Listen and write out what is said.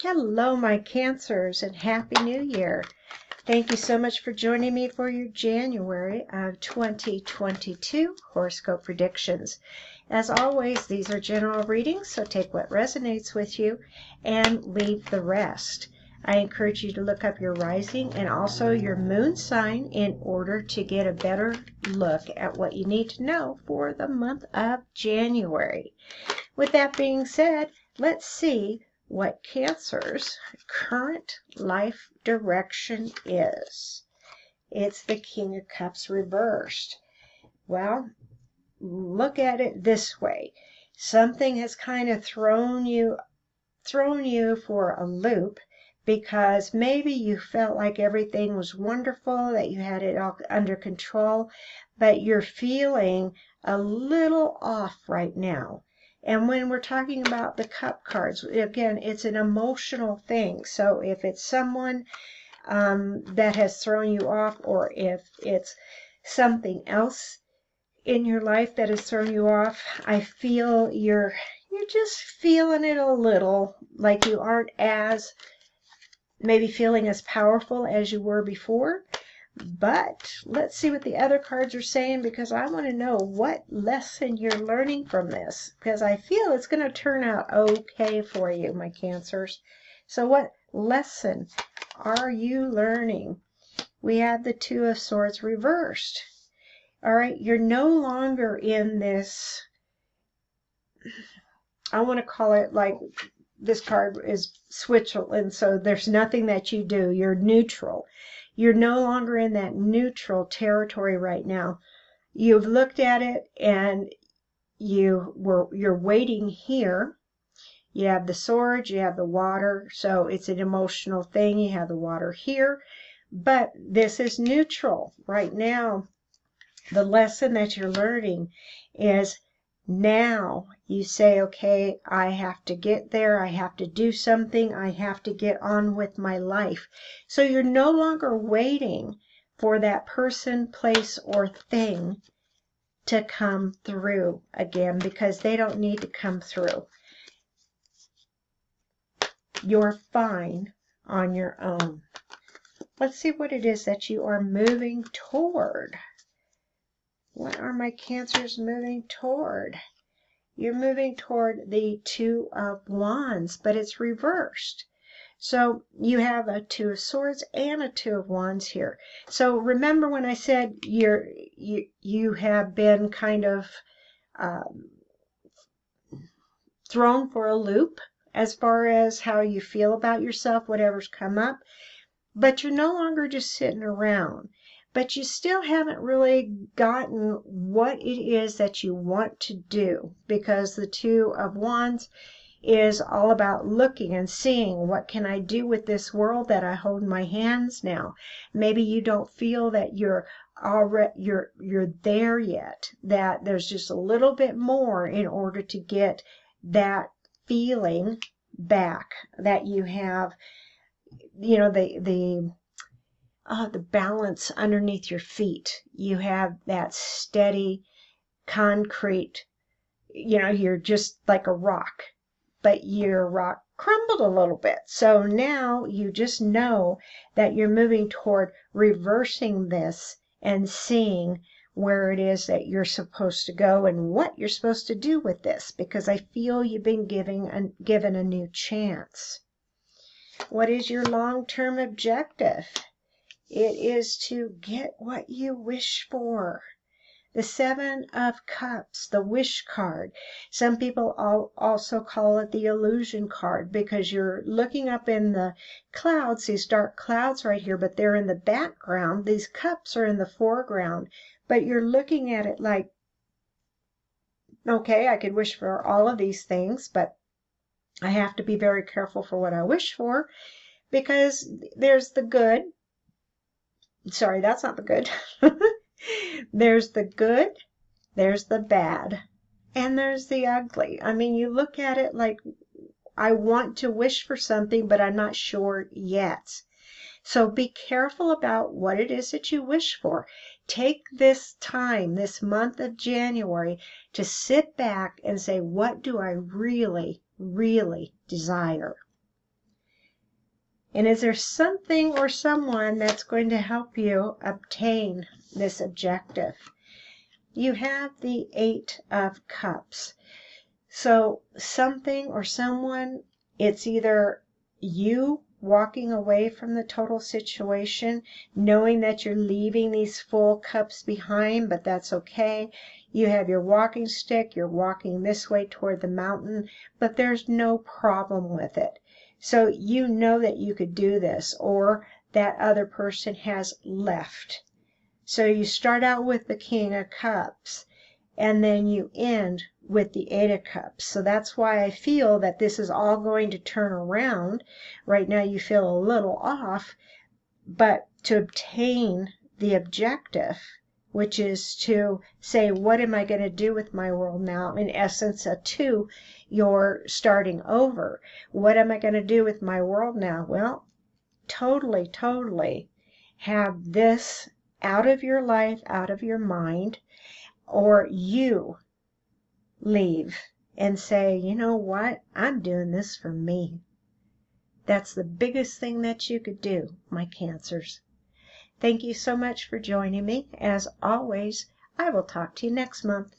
Hello, my Cancers, and Happy New Year. Thank you so much for joining me for your January of 2022 horoscope predictions. As always, these are general readings, so take what resonates with you and leave the rest. I encourage you to look up your rising and also your moon sign in order to get a better look at what you need to know for the month of January. With that being said, let's see what Cancer's current life direction is. It's the King of Cups reversed. Well, look at it this way. Something has kind of thrown you for a loop, because maybe you felt like everything was wonderful, that you had it all under control, but you're feeling a little off right now. And when we're talking about the cup cards, again, it's an emotional thing. So if it's someone that has thrown you off, or if it's something else in your life that has thrown you off, I feel you're just feeling it a little, like you aren't as maybe feeling as powerful as you were before. But let's see what the other cards are saying, because I want to know what lesson you're learning from this, because I feel it's going to turn out okay for you, my Cancers. So what lesson are you learning? We have the Two of Swords reversed. All right, you're no longer in this, I want to call it, like, this card is Switzerland, so there's nothing that you do. You're neutral. You're no longer in that neutral territory right now. You've looked at it and you're waiting here. You have the swords, you have the water, so it's an emotional thing. You have the water here, but this is neutral right now. The lesson that you're learning is, now you say, okay, I have to get there. I have to do something. I have to get on with my life. So you're no longer waiting for that person, place, or thing to come through again, because they don't need to come through. You're fine on your own. Let's see what it is that you are moving toward. What are my Cancers moving toward? You're moving toward the Two of Wands, but it's reversed. So you have a Two of Swords and a Two of Wands here. So remember when I said you have been kind of thrown for a loop as far as how you feel about yourself, whatever's come up, but you're no longer just sitting around. But you still haven't really gotten what it is that you want to do, because the Two of Wands is all about looking and seeing, what can I do with this world that I hold in my hands now? Maybe you don't feel that you're there yet, that there's just a little bit more in order to get that feeling back that you have, you know, the balance underneath your feet. You have that steady concrete, you know, you're just like a rock, but your rock crumbled a little bit. So now you just know that you're moving toward reversing this and seeing where it is that you're supposed to go and what you're supposed to do with this, because I feel you've been given a new chance. What is your long-term objective? It is to get what you wish for. The Seven of Cups, the wish card. Some people also call it the illusion card, because you're looking up in the clouds, these dark clouds right here, but they're in the background. These cups are in the foreground, but you're looking at it like, okay, I could wish for all of these things, but I have to be very careful for what I wish for, because there's the good. Sorry, that's not the good. There's the good, there's the bad, and there's the ugly. I mean, you look at it like, I want to wish for something, but I'm not sure yet. So be careful about what it is that you wish for. Take this time, this month of January, to sit back and say, what do I really, really desire? And is there something or someone that's going to help you obtain this objective? You have the Eight of Cups. So something or someone, it's either you walking away from the total situation, knowing that you're leaving these full cups behind, but that's okay. You have your walking stick, you're walking this way toward the mountain, but there's no problem with it. So you know that you could do this, or that other person has left. So you start out with the King of Cups, and then you end with the Eight of Cups. So that's why I feel that this is all going to turn around. Right now you feel a little off, but to obtain the objective, which is to say, what am I going to do with my world now? In essence, a two, you're starting over. What am I going to do with my world now? Well, totally have this out of your life, out of your mind, or you leave and say, you know what? I'm doing this for me. That's the biggest thing that you could do, my Cancers. Thank you so much for joining me. As always, I will talk to you next month.